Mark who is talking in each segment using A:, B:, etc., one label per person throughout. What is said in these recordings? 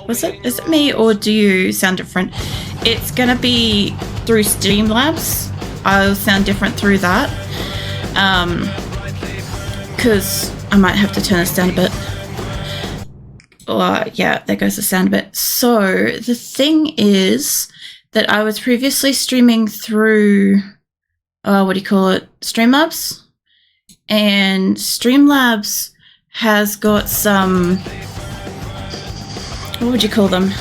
A: Is it me or do you sound different? It's gonna be through Streamlabs. I'll sound different through that. Because I might have to turn this down a bit. Yeah, there goes the sound a bit. So the thing is that I was previously streaming through, Streamlabs? And Streamlabs has got some, what would you call them?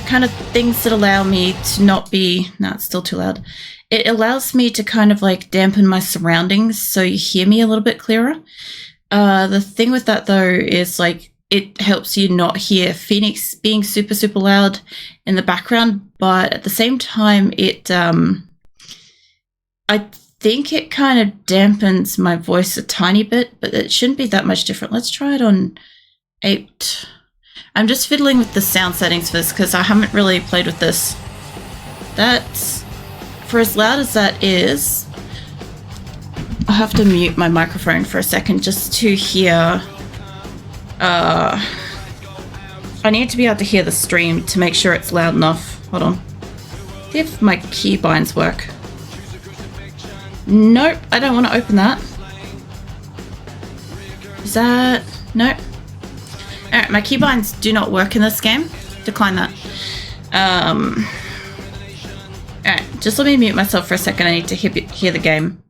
A: Kind of things that allow me to not be, no, it's still too loud. It allows me to kind of like dampen my surroundings so you hear me a little bit clearer. The thing with that though is like, it helps you not hear Phoenix being super, super loud in the background, but at the same time, I think it kind of dampens my voice a tiny bit, but it shouldn't be that much different. Let's try it on 8. I'm just fiddling with the sound settings for this because I haven't really played with this. That's, for as loud as that is, I'll have to mute my microphone for a second just to hear. I need to be able to hear the stream to make sure it's loud enough. Hold on. See if my keybinds work. Nope, I don't want to open that. Is that... Nope. Alright, my keybinds do not work in this game. Decline that. Alright, just let me mute myself for a second. I need to hear the game.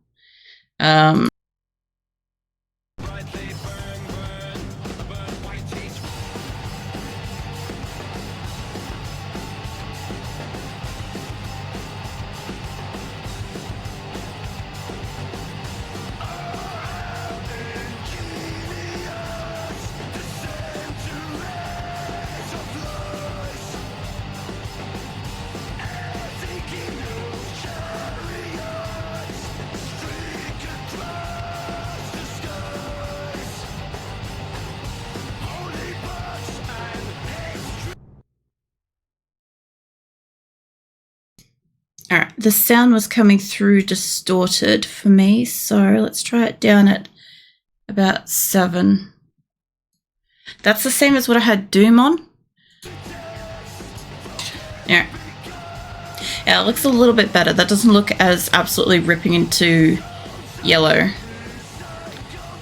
A: Alright, the sound was coming through distorted for me, so let's try it down at about 7. That's the same as what I had Doom on. Yeah. Yeah, it looks a little bit better. That doesn't look as absolutely ripping into yellow.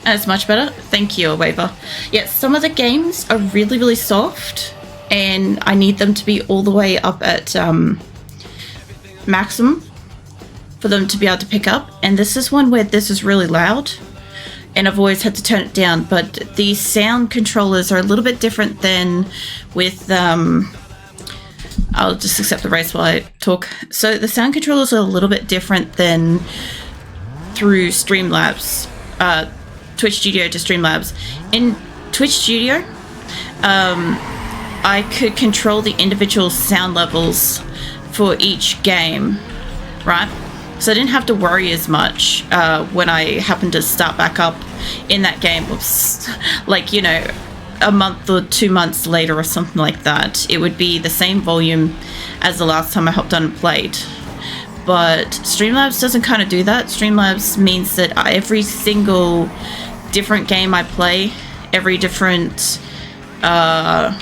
A: That's much better. Thank you, Waver. Yeah, some of the games are really, really soft, and I need them to be all the way up at maximum for them to be able to pick up. And this is one where this is really loud, and I've always had to turn it down. But the sound controllers are a little bit different than with I'll just accept the race while I talk. So the sound controllers are a little bit different than through Streamlabs, Twitch Studio to Streamlabs. In Twitch Studio, I could control the individual sound levels for each game, right? So I didn't have to worry as much when I happened to start back up in that game. Oops. Like, you know, a month or 2 months later or something like that, it would be the same volume as the last time I hopped on and played. But Streamlabs doesn't kind of do that. Streamlabs means that every single different game I play, every different, what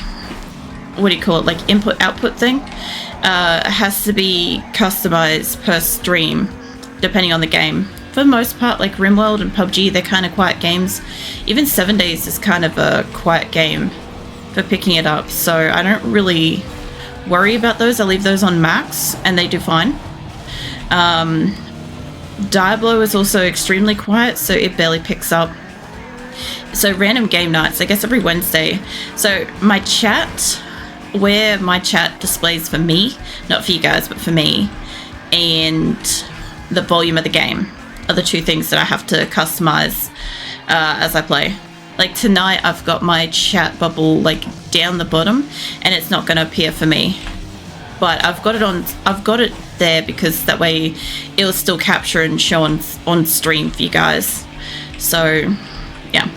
A: do you call it, like input-output thing, has to be customized per stream, depending on the game. For the most part, like RimWorld and PUBG, they're kind of quiet games. Even 7 Days is kind of a quiet game for picking it up, so I don't really worry about those. I leave those on max, and they do fine. Diablo is also extremely quiet, so it barely picks up. So random game nights, I guess every Wednesday. So my chat, where my chat displays for me, not for you guys, but for me, and the volume of the game are the two things that I have to customize as I play. Like tonight, I've got my chat bubble like down the bottom, and it's not going to appear for me. But I've got it there because that way it'll still capture and show on stream for you guys. So yeah,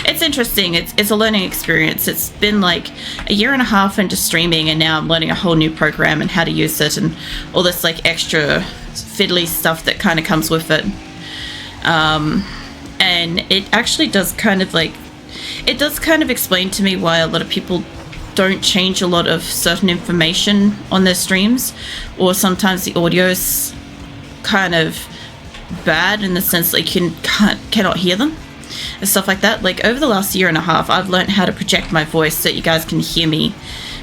A: it's interesting. It's a learning experience. It's been like a year and a half into streaming, and now I'm learning a whole new program and how to use it and all this like extra fiddly stuff that kind of comes with it. And it actually does kind of like, it does kind of explain to me why a lot of people don't change a lot of certain information on their streams, or sometimes the audio's kind of bad in the sense that you cannot hear them and stuff like that. Like over the last year and a half, I've learned how to project my voice so that you guys can hear me,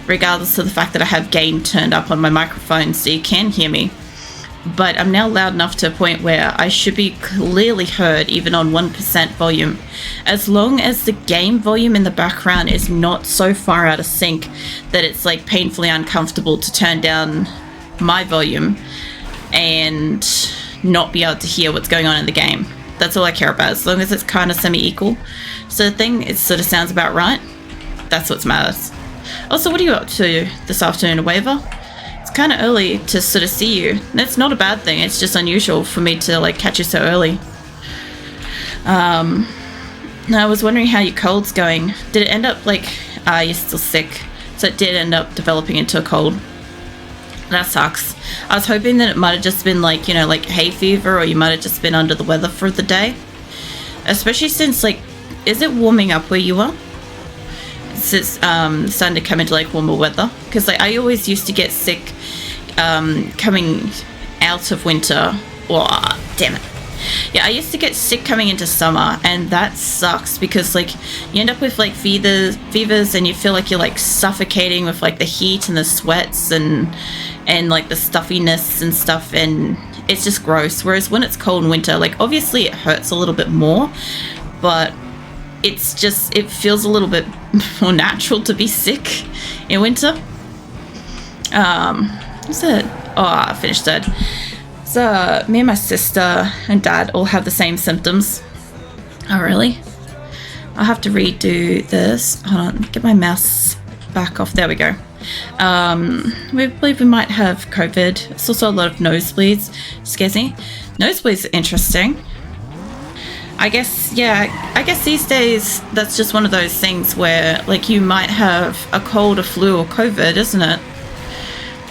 A: regardless of the fact that I have gain turned up on my microphone so you can hear me. But I'm now loud enough to a point where I should be clearly heard even on 1% volume, as long as the game volume in the background is not so far out of sync that it's like painfully uncomfortable to turn down my volume and not be able to hear what's going on in the game. That's all I care about, as long as it's kind of semi-equal. So the thing, it sort of sounds about right. That's what matters. Also, what are you up to this afternoon, Waver? It's kind of early to sort of see you. That's not a bad thing. It's just unusual for me to like catch you so early. I was wondering how your cold's going. Did it end up like you're still sick? So it did end up developing into a cold. That sucks. I was hoping that it might have just been like, you know, like hay fever, or you might have just been under the weather for the day. Especially since, like, is it warming up where you are? It's starting to come into like warmer weather. Because like I always used to get sick coming out of winter. Oh, damn it. Yeah, I used to get sick coming into summer, and that sucks because like you end up with like fevers and you feel like you're like suffocating with like the heat and the sweats and like the stuffiness and stuff, and it's just gross. Whereas when it's cold in winter, like obviously it hurts a little bit more, but it's just, it feels a little bit more natural to be sick in winter. What's that? Oh, I finished that. So me and my sister and dad all have the same symptoms. Oh really? I'll have to redo this. Hold on, get my mouse back off. There we go. We believe we might have COVID. It's also a lot of nosebleeds. Scares me. Nosebleeds are interesting. I guess, yeah, I guess these days that's just one of those things where like you might have a cold, a flu, or COVID, isn't it?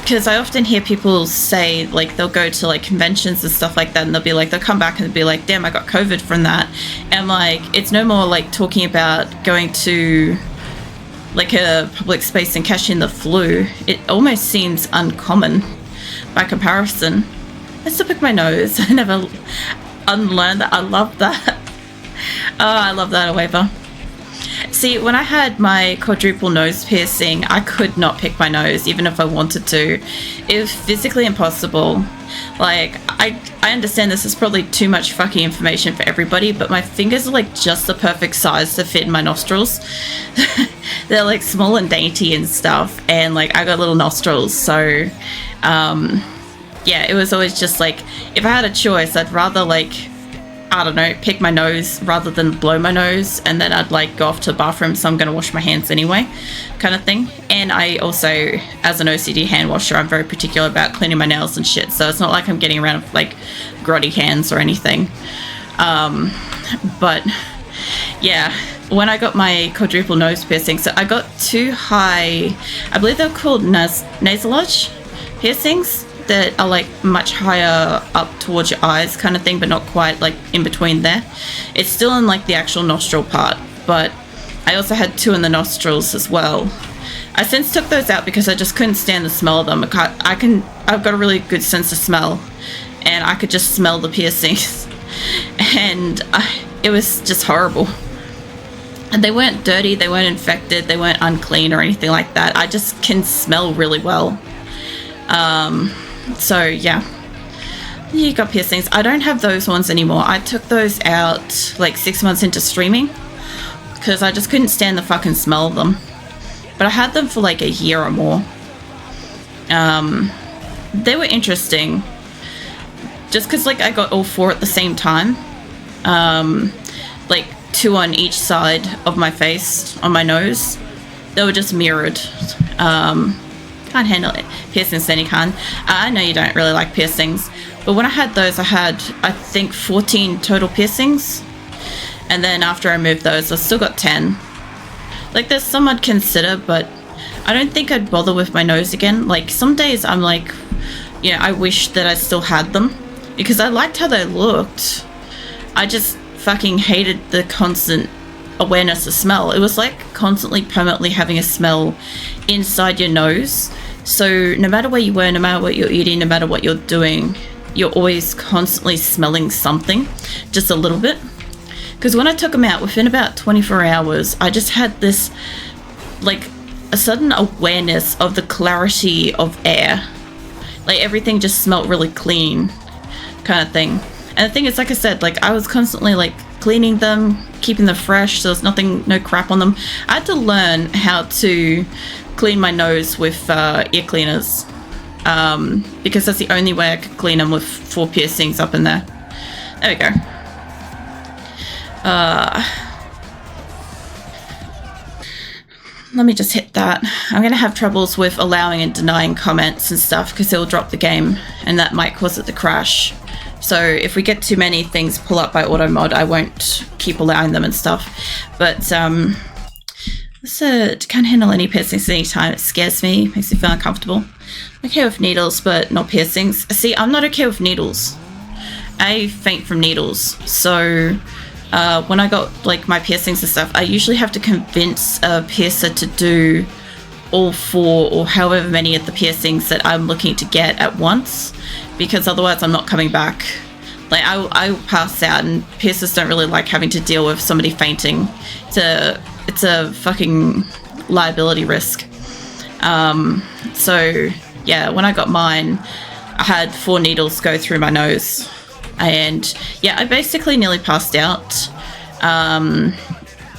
A: Because I often hear people say, like, they'll go to, like, conventions and stuff like that, and they'll come back and be like, damn, I got COVID from that. And, like, it's no more, like, talking about going to, like, a public space and catching the flu. It almost seems uncommon by comparison. I still pick my nose. I never unlearned that. I love that. Oh, I love that, Waver. See, when I had my quadruple nose piercing, I could not pick my nose, even if I wanted to. It was physically impossible. Like, I understand this is probably too much fucking information for everybody, but my fingers are like just the perfect size to fit in my nostrils. They're like small and dainty and stuff, and like I got little nostrils, so yeah, it was always just like, if I had a choice, I'd rather like, I don't know, pick my nose rather than blow my nose, and then I'd like go off to the bathroom, so I'm going to wash my hands anyway, kind of thing. And I also, as an OCD hand washer, I'm very particular about cleaning my nails and shit, so it's not like I'm getting around with like grotty hands or anything. But yeah, when I got my quadruple nose piercing, so I got 2 high, I believe they're called nasalage piercings, that are like much higher up towards your eyes kind of thing, but not quite like in between there. It's still in like the actual nostril part, but I also had 2 in the nostrils as well. I since took those out because I just couldn't stand the smell of them. I've got a really good sense of smell, and I could just smell the piercings, and it was just horrible. And they weren't dirty, they weren't infected, they weren't unclean or anything like that. I just can smell really well. So yeah, you got piercings. I don't have those ones anymore. I took those out like 6 months into streaming because I just couldn't stand the fucking smell of them. But I had them for like a year or more. They were interesting just because like I got all 4 at the same time. Like 2 on each side of my face, on my nose. They were just mirrored. Can't handle it. Piercings, then you can. I know you don't really like piercings, but when I had those, I had, I think, 14 total piercings, and then after I moved those, I still got 10. Like, there's some I'd consider, but I don't think I'd bother with my nose again. Like, some days I'm like, you know, I wish that I still had them, because I liked how they looked. I just fucking hated the constant awareness of smell. It was like constantly, permanently having a smell inside your nose. So no matter where you were, no matter what you're eating, no matter what you're doing, you're always constantly smelling something, just a little bit. Because when I took them out, within about 24 hours, I just had this, like, a sudden awareness of the clarity of air. Like, everything just smelled really clean, kind of thing. And the thing is, like I said, like, I was constantly, like, cleaning them, keeping them fresh, so there's no crap on them. I had to learn how to clean my nose with ear cleaners, because that's the only way I could clean them with 4 piercings up in there. There we go. Let me just hit that. I'm going to have troubles with allowing and denying comments and stuff because it'll drop the game and that might cause it to crash. So if we get too many things pull up by AutoMod, I won't keep allowing them and stuff. But can't handle any piercings anytime. It scares me, makes me feel uncomfortable. I'm okay with needles, but not piercings. See, I'm not okay with needles. I faint from needles. So when I got like my piercings and stuff, I usually have to convince a piercer to do all 4 or however many of the piercings that I'm looking to get at once, because otherwise I'm not coming back. Like I will pass out, and piercers don't really like having to deal with somebody fainting. It's a fucking liability risk. So yeah, when I got mine, I had 4 needles go through my nose, and yeah, I basically nearly passed out.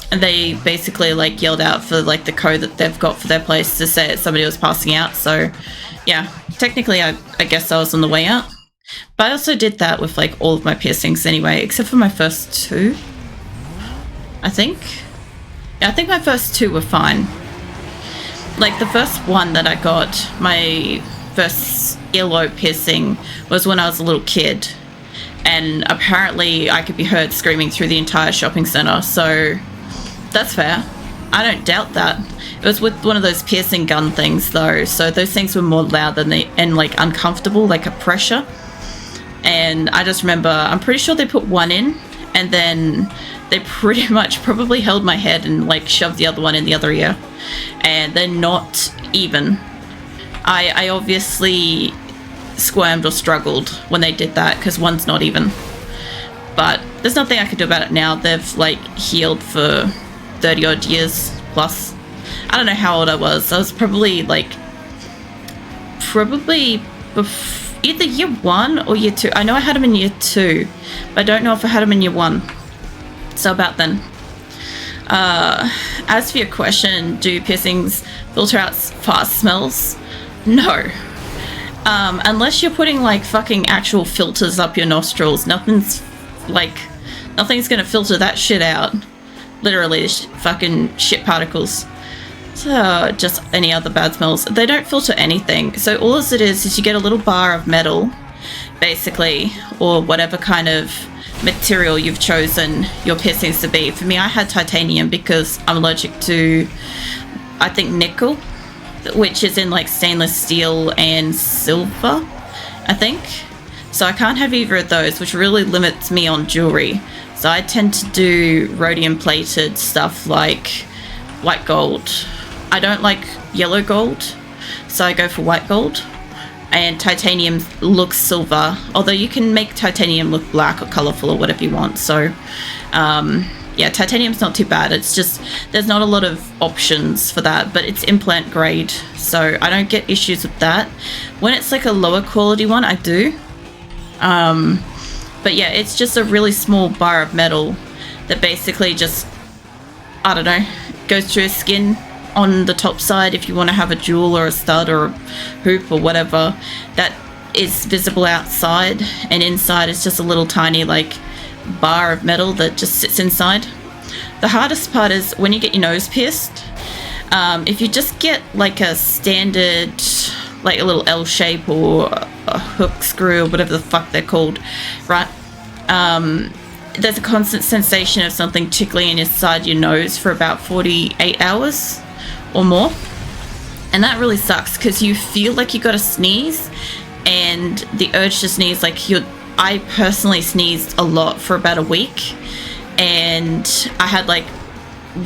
A: And they basically like yelled out for like the code that they've got for their place to say that somebody was passing out. So yeah, technically I guess I was on the way out. But I also did that with like all of my piercings anyway, except for my first 2, I think. Yeah, I think my first 2 were fine. Like the first one that I got, my first earlobe piercing, was when I was a little kid. And apparently I could be heard screaming through the entire shopping centre, so that's fair. I don't doubt that. It was with one of those piercing gun things though, so those things were more loud than and like uncomfortable, like a pressure. And I just remember, I'm pretty sure they put one in, and then they pretty much probably held my head and like shoved the other one in the other ear. And they're not even. I obviously squirmed or struggled when they did that because one's not even. But there's nothing I could do about it now. They've like healed for 30 odd years plus. I don't know how old I was. I was probably either year 1 or year 2. I know I had them in year 2, but I don't know if I had them in year 1. So about then. As for your question, do piercings filter out fast smells? No. Unless you're putting like fucking actual filters up your nostrils, nothing's gonna filter that shit out. Literally, fucking shit particles. So just any other bad smells. They don't filter anything. So all it is you get a little bar of metal, basically, or whatever kind of material you've chosen your piercings to be. For me, I had titanium because I'm allergic to, I think, nickel, which is in like stainless steel and silver, I think. So I can't have either of those, which really limits me on jewelry. So I tend to do rhodium plated stuff like white gold. I don't like yellow gold, so I go for white gold. And titanium looks silver, although you can make titanium look black or colorful or whatever you want. So yeah, titanium's not too bad. It's just there's not a lot of options for that, but it's implant grade, so I don't get issues with that. When it's like a lower quality one, I do. But yeah, it's just a really small bar of metal that basically just, I don't know, goes through skin on the top side if you want to have a jewel or a stud or a hoop or whatever that is visible outside, and inside is just a little tiny like bar of metal that just sits inside. The hardest part is when you get your nose pierced. If you just get like a standard, like a little L shape or a hook screw or whatever the fuck they're called, right? There's a constant sensation of something tickling inside your nose for about 48 hours or more, and that really sucks because you feel like you gotta sneeze, and the urge to sneeze, like I personally sneezed a lot for about a week, and I had like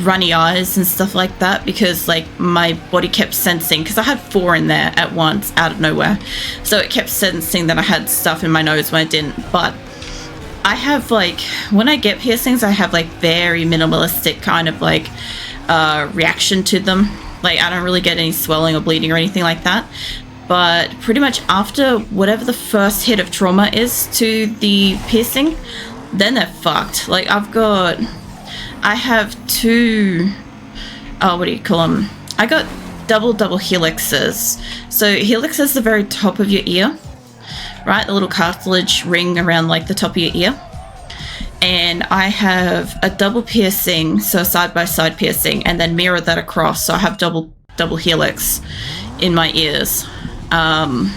A: runny eyes and stuff like that, because like my body kept sensing, because I had 4 in there at once out of nowhere, so it kept sensing that I had stuff in my nose when I didn't. But I have like, when I get piercings, I have like very minimalistic kind of like reaction to them. Like I don't really get any swelling or bleeding or anything like that. But pretty much after whatever the first hit of trauma is to the piercing, then they're fucked. Like I have 2, what do you call them? I got double helixes. So helix is the very top of your ear, right? The little cartilage ring around like the top of your ear. And I have a double piercing, so side-by-side piercing, and then mirror that across. So I have double helix in my ears. And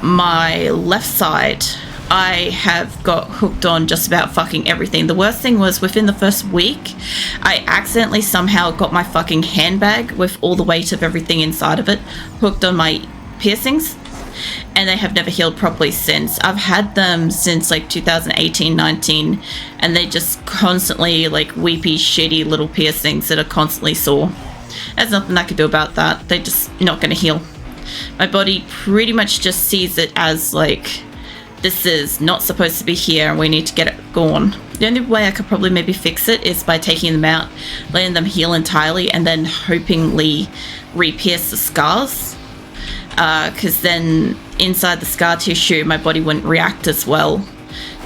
A: my left side, I have got hooked on just about fucking everything. The worst thing was, within the first week, I accidentally somehow got my fucking handbag with all the weight of everything inside of it hooked on my piercings, and they have never healed properly since. I've had them since like 2018-19, and they just constantly like weepy, shitty little piercings that are constantly sore. There's nothing I can do about that. They're just not going to heal. My body pretty much just sees it as like, this is not supposed to be here and we need to get it gone. The only way I could probably maybe fix it is by taking them out, letting them heal entirely, and then hopingly re-pierce the scars. Because then inside the scar tissue, my body wouldn't react as well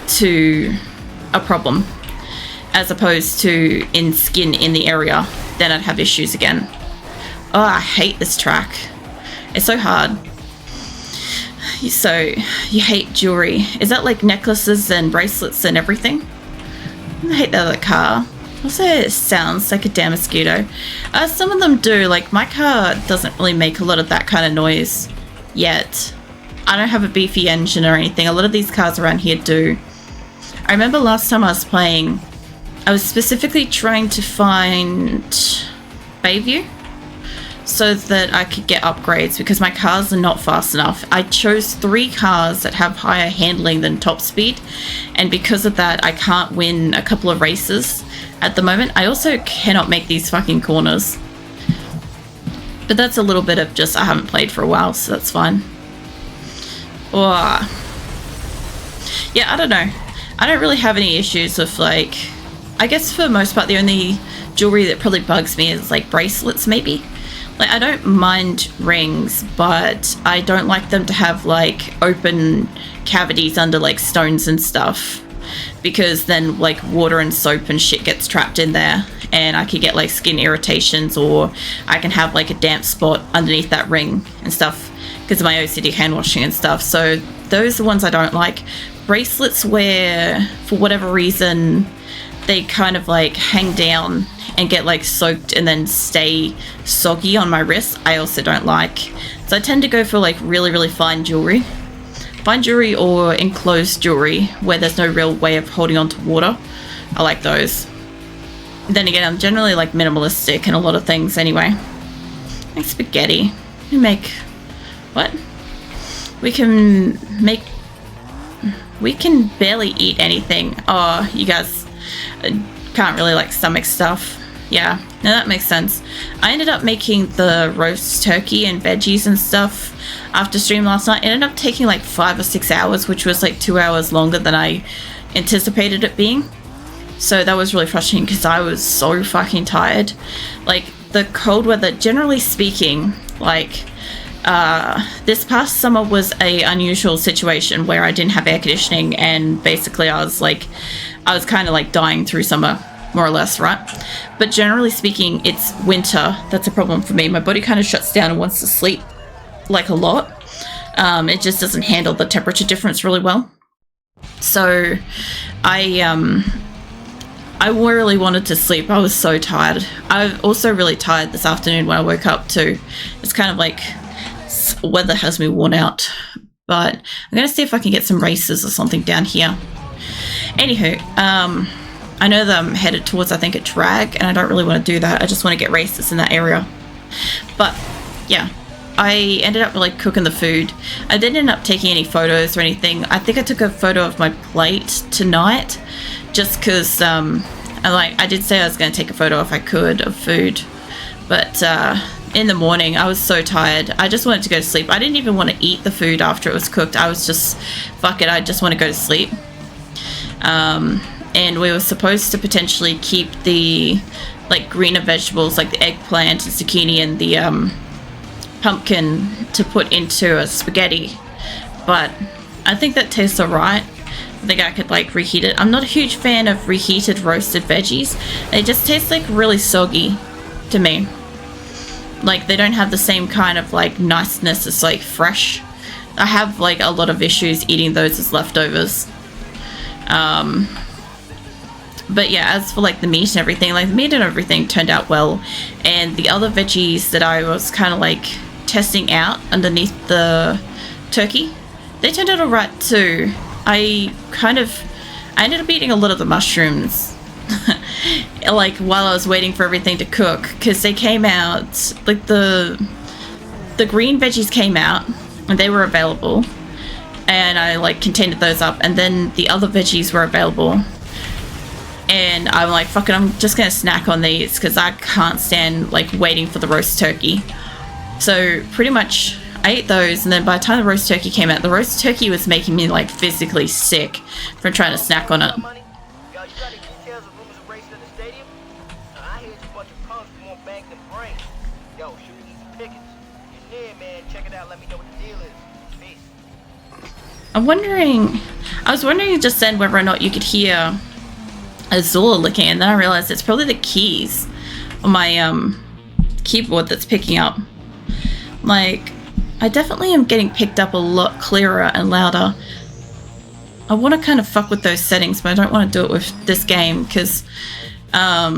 A: to a problem, as opposed to in skin in the area. Then I'd have issues again. Oh, I hate this track. It's so hard. So, you hate jewelry. Is that like necklaces and bracelets and everything? I hate the other car. Also, it sounds like a damn mosquito. Some of them do. Like, my car doesn't really make a lot of that kind of noise yet. I don't have a beefy engine or anything. A lot of these cars around here do. I remember last time I was playing, I was specifically trying to find Bayview so that I could get upgrades, because my cars are not fast enough. I chose 3 cars that have higher handling than top speed, and because of that I can't win a couple of races at the moment. I also cannot make these fucking corners, but that's a little bit of just, I haven't played for a while, so that's fine. Oh. Yeah, I don't know. I don't really have any issues with, like, I guess for the most part the only jewelry that probably bugs me is like bracelets maybe. Like, I don't mind rings, but I don't like them to have like open cavities under like stones and stuff, because then like water and soap and shit gets trapped in there, and I could get like skin irritations, or I can have like a damp spot underneath that ring and stuff because of my OCD hand washing and stuff. So those are the ones I don't like. Bracelets where for whatever reason they kind of like hang down and get like soaked and then stay soggy on my wrist, I also don't like. So I tend to go for like really fine jewelry or enclosed jewelry where there's no real way of holding on to water. I like those. Then again, I'm generally like minimalistic in a lot of things anyway. Like spaghetti. We make what? We can barely eat anything. Oh, you guys can't really like stomach stuff. Yeah, no, that makes sense. I ended up making the roast turkey and veggies and stuff after stream last night. It ended up taking like 5 or 6 hours, which was like 2 hours longer than I anticipated it being. So that was really frustrating because I was so fucking tired. Like, the cold weather, generally speaking, like this past summer was a unusual situation where I didn't have air conditioning, and basically I was kind of like dying through summer, more or less, right? But generally speaking, it's winter that's a problem for me. My body kind of shuts down and wants to sleep like a lot. It just doesn't handle the temperature difference really well. So I really wanted to sleep. I was so tired. I was also really tired this afternoon when I woke up too. It's kind of like weather has me worn out. But I'm going to see if I can get some races or something down here. Anywho, I know that I'm headed towards, I think, a drag, and I don't really want to do that. I just want to get races in that area. But yeah, I ended up like cooking the food. I didn't end up taking any photos or anything. I think I took a photo of my plate tonight just because And like, I did say I was going to take a photo if I could of food, but in the morning I was so tired. I just wanted to go to sleep. I didn't even want to eat the food after it was cooked. I was just, fuck it, I just want to go to sleep. And we were supposed to potentially keep the like greener vegetables like the eggplant and zucchini and the pumpkin to put into a spaghetti, but I think that tastes alright. I think I could like reheat it. I'm not a huge fan of reheated roasted veggies. They just taste like really soggy to me. Like they don't have the same kind of like niceness as like fresh. I have like a lot of issues eating those as leftovers. But yeah, as for like the meat and everything, like the meat and everything turned out well, and the other veggies that I was kind of like testing out underneath the turkey, they turned out alright too. I ended up eating a lot of the mushrooms like while I was waiting for everything to cook, because they came out, like the green veggies came out and they were available, and I like contained those up, and then the other veggies were available. And I'm like, fuck it, I'm just gonna snack on these because I can't stand like waiting for the roast turkey. So pretty much I ate those, and then by the time the roast turkey came out, the roast turkey was making me like physically sick from trying to snack on it. I was wondering just then whether or not you could hear Azula licking, and then I realized it's probably the keys on my keyboard that's picking up. Like, I definitely am getting picked up a lot clearer and louder. I want to kind of fuck with those settings, but I don't want to do it with this game because I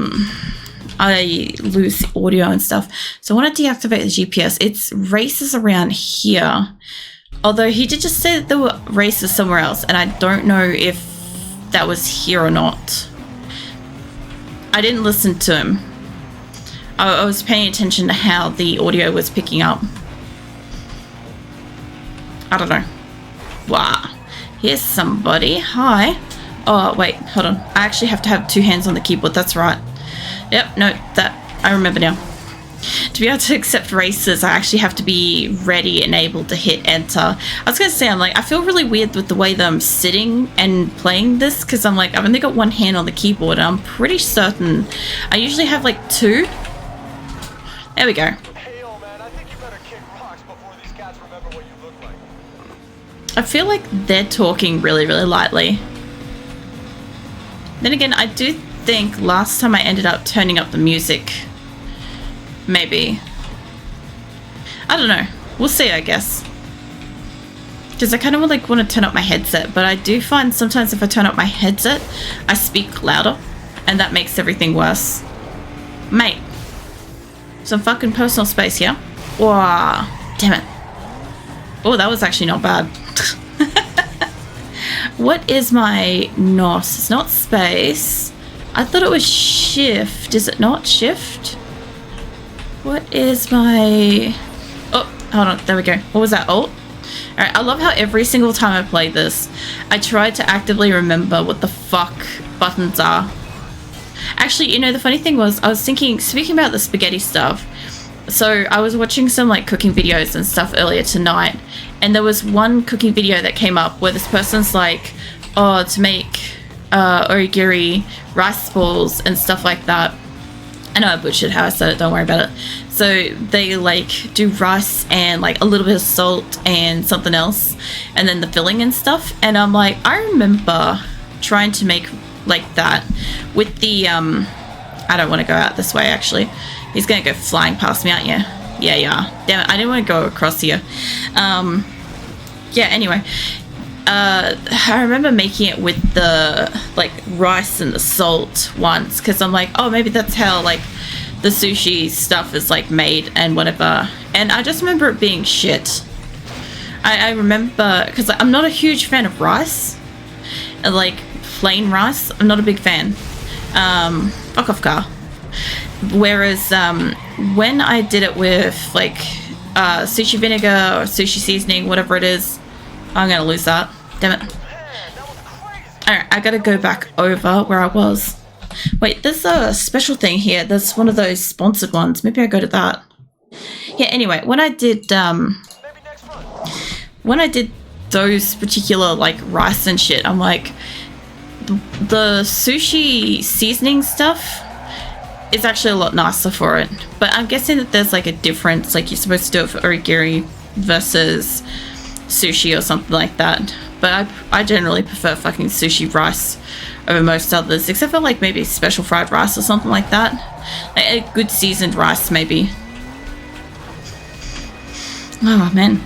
A: lose the audio and stuff. So I want to deactivate the GPS. It's races around here. Although he did just say that there were races somewhere else, and I don't know if that was here or not. I didn't listen to him. I was paying attention to how the audio was picking up. I don't know. Wow. Here's somebody. Hi. Oh, wait. Hold on. I actually have to have two hands on the keyboard. That's right. Yep. No, that... I remember now. To be able to accept races, I actually have to be ready and able to hit enter. I was going to say, I'm like, I feel really weird with the way that I'm sitting and playing this, because I'm like, I've only got one hand on the keyboard, and I'm pretty certain I usually have like two. There we go.
B: Hey, old man, I think you better kick rocks before these cats remember what you look like.
A: I feel like they're talking really, really lightly. Then again, I do think last time I ended up turning up the music. Maybe. I don't know. We'll see, I guess. Because I kind of like want to turn up my headset, but I do find sometimes if I turn up my headset, I speak louder, and that makes everything worse. Mate. Some fucking personal space here. Wow. Damn it. Oh, that was actually not bad. What is my NOS? It's not space. I thought it was shift. Is it not shift? What is my... Oh, hold on. There we go. What was that? Alt? Alright, I love how every single time I play this, I try to actively remember what the fuck buttons are. Actually, you know, the funny thing was, I was thinking, speaking about the spaghetti stuff, so I was watching some like cooking videos and stuff earlier tonight, and there was one cooking video that came up where this person's like, oh, to make origiri rice balls and stuff like that. I know I butchered how I said it, don't worry about it. So they like do rice and like a little bit of salt and something else, and then the filling and stuff. And I'm like, I remember trying to make like that with the I don't want to go out this way actually. He's gonna go flying past me, aren't you? Yeah. Damn it, I didn't want to go across here. Yeah, anyway. I remember making it with the like rice and the salt once, because I'm like, oh, maybe that's how like the sushi stuff is like made and whatever, and I just remember it being shit. I remember, because I'm not a huge fan of rice, like plain rice. I'm not a big fan. Fuck off, car. Whereas when I did it with like sushi vinegar or sushi seasoning, whatever it is, I'm gonna lose that. Damn it. Alright, I gotta go back over where I was. Wait, there's a special thing here. There's one of those sponsored ones. Maybe I go to that. Yeah, anyway, when I did those particular like rice and shit, I'm like, the sushi seasoning stuff is actually a lot nicer for it. But I'm guessing that there's like a difference, like you're supposed to do it for origiri versus sushi or something like that. But I generally prefer fucking sushi rice over most others, except for like maybe special fried rice or something like that. Like a good seasoned rice maybe. Oh man.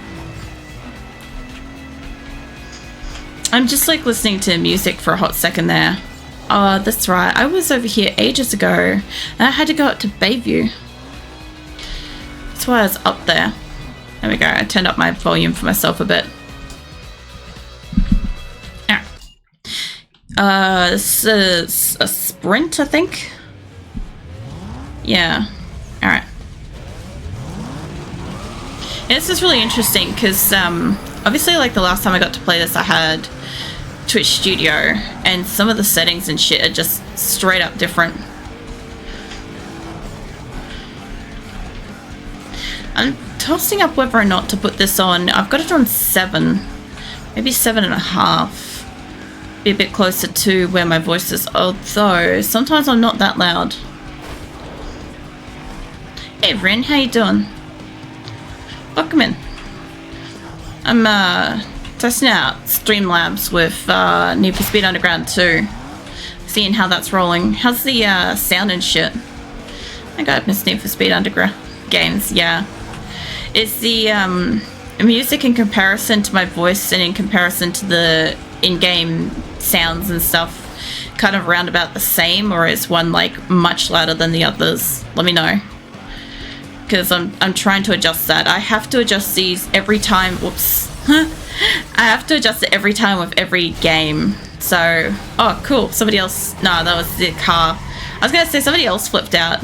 A: I'm just like listening to music for a hot second there. Oh, that's right. I was over here ages ago and I had to go up to Bayview. That's why I was up there. There we go. I turned up my volume for myself a bit. This is a sprint, I think. Yeah. Alright. Yeah, this is really interesting because obviously like the last time I got to play this I had Twitch Studio and some of the settings and shit are just straight up different. I'm tossing up whether or not to put this on. I've got it on 7, maybe 7.5. Be a bit closer to where my voice is, although sometimes I'm not that loud. Hey Ren, how you doing? Welcome in. I'm testing out Streamlabs with Need for Speed Underground 2. Seeing how that's rolling. How's the sound and shit? I got Miss Need for Speed Underground games, yeah. Is the music in comparison to my voice and in comparison to the in-game sounds and stuff kind of round about the same, or is one like much louder than the others? Let me know, because I'm trying to adjust that. I have to adjust these every time. Whoops. I have to adjust it every time with every game. So, oh cool, somebody else. No, that was the car. I was gonna say somebody else flipped out.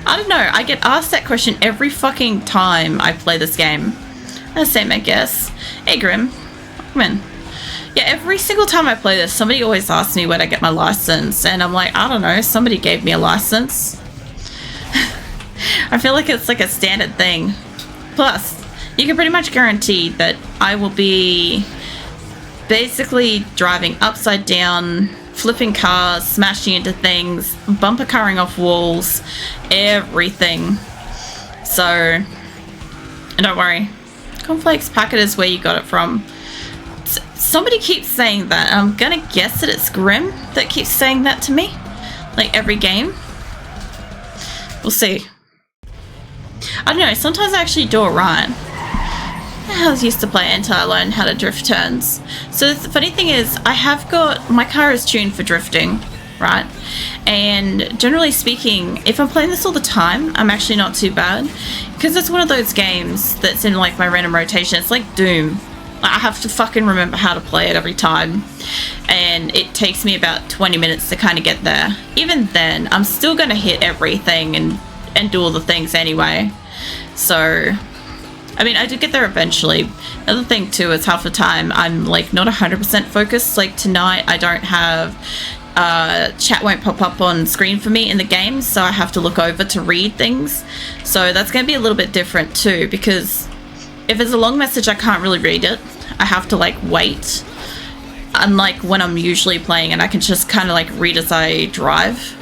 A: I don't know, I get asked that question every fucking time I play this game. The same, I guess. Hey Grim, come in. Yeah, every single time I play this, somebody always asks me where I get my license, and I'm like, I don't know, somebody gave me a license. I feel like it's like a standard thing. Plus, you can pretty much guarantee that I will be basically driving upside down, flipping cars, smashing into things, bumper carring off walls, everything. So, and don't worry, Cornflakes Packet is where you got it from. Somebody keeps saying that. I'm gonna guess that it's Grim that keeps saying that to me, like every game. We'll see. I don't know, sometimes I actually do it right. I was used to play until I learned how to drift turns. So the funny thing is, I have got, my car is tuned for drifting, right? And generally speaking, if I'm playing this all the time, I'm actually not too bad. Because it's one of those games that's in like my random rotation. It's like Doom. I have to fucking remember how to play it every time. And it takes me about 20 minutes to kind of get there. Even then, I'm still going to hit everything and do all the things anyway. So, I mean, I did get there eventually. Another thing too is half the time I'm like not 100% focused. Like tonight I don't have, chat won't pop up on screen for me in the game, so I have to look over to read things. So that's going to be a little bit different too, because if it's a long message I can't really read it. I have to like wait. Unlike when I'm usually playing and I can just kind of like read as I drive.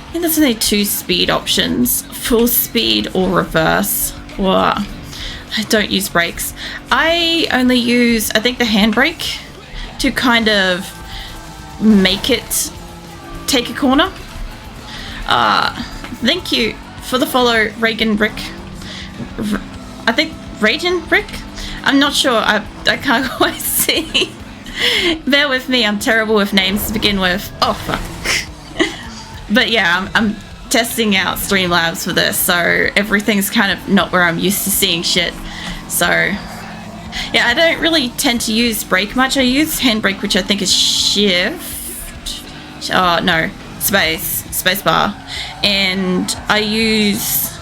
A: I think there's only 2 speed options, full speed or reverse. Whoa. I don't use brakes. I only use, I think, the handbrake to kind of make it take a corner. Thank you for the follow, Reagan Brick. I think Reagan Brick? I'm not sure. I can't quite see. Bear with me. I'm terrible with names to begin with. Oh, fuck. But yeah, I'm testing out Streamlabs for this, so everything's kind of not where I'm used to seeing shit. So yeah, I don't really tend to use brake much. I use handbrake, which I think is shift. Oh no, space bar. And I use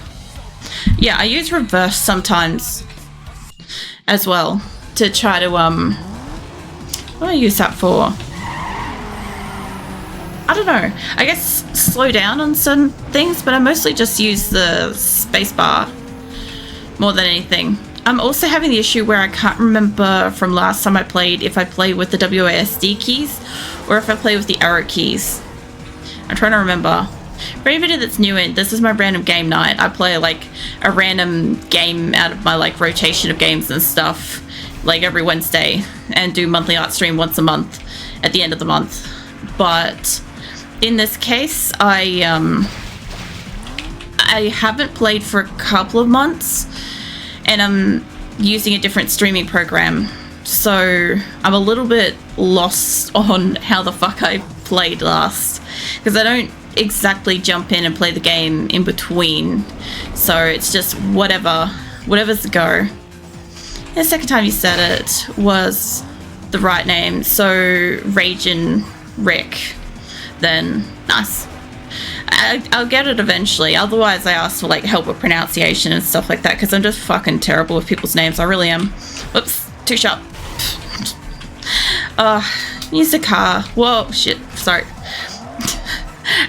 A: reverse sometimes as well to try to what do I use that for? I I don't know. I guess slow down on certain things, but I mostly just use the spacebar more than anything. I'm also having the issue where I can't remember from last time I played if I play with the WASD keys or if I play with the arrow keys. I'm trying to remember. For anybody that's new in, this is my random game night. I play like a random game out of my like rotation of games and stuff like every Wednesday and do monthly art stream once a month at the end of the month. But in this case, I haven't played for a couple of months and I'm using a different streaming program. So I'm a little bit lost on how the fuck I played last because I don't exactly jump in and play the game in between. So it's just whatever's the go. The second time you said it was the right name, so Ragin Rick. Then nice. I'll get it eventually. Otherwise, I ask for like help with pronunciation and stuff like that because I'm just fucking terrible with people's names. I really am. Whoops, too sharp. Use the car. Whoa, shit. Sorry.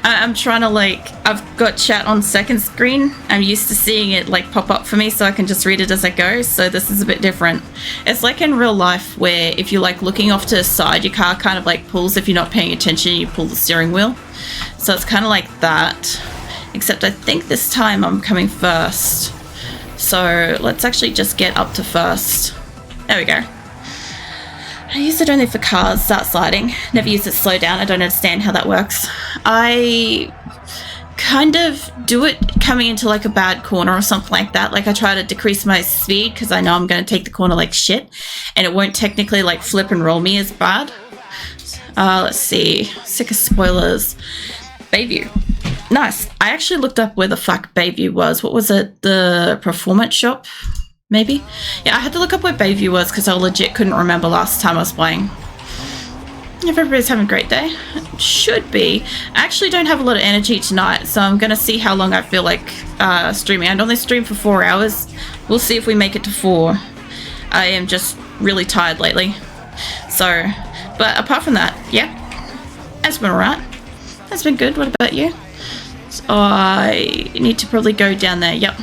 A: I'm trying to like, I've got chat on second screen. I'm used to seeing it like pop up for me so I can just read it as I go. So this is a bit different. It's like in real life where if you're like looking off to the side, your car kind of like pulls if you're not paying attention, you pull the steering wheel. So it's kind of like that, except I think this time I'm coming first. So let's actually just get up to first. There we go. I use it only for cars, start sliding. Never use it slow down. I don't understand how that works. I kind of do it coming into like a bad corner or something like that. Like I try to decrease my speed because I know I'm going to take the corner like shit and it won't technically like flip and roll me as bad. Let's see. Sick of spoilers. Bayview. Nice. I actually looked up where the fuck Bayview was. What was it? The performance shop? Maybe? Yeah, I had to look up where Bayview was because I legit couldn't remember last time I was playing. If everybody's having a great day, it should be. I actually don't have a lot of energy tonight, so I'm going to see how long I feel like streaming. I normally stream for 4 hours. We'll see if we make it to 4. I am just really tired lately. So, but apart from that, yeah, that's been alright. That's been good. What about you? So I need to probably go down there. Yep.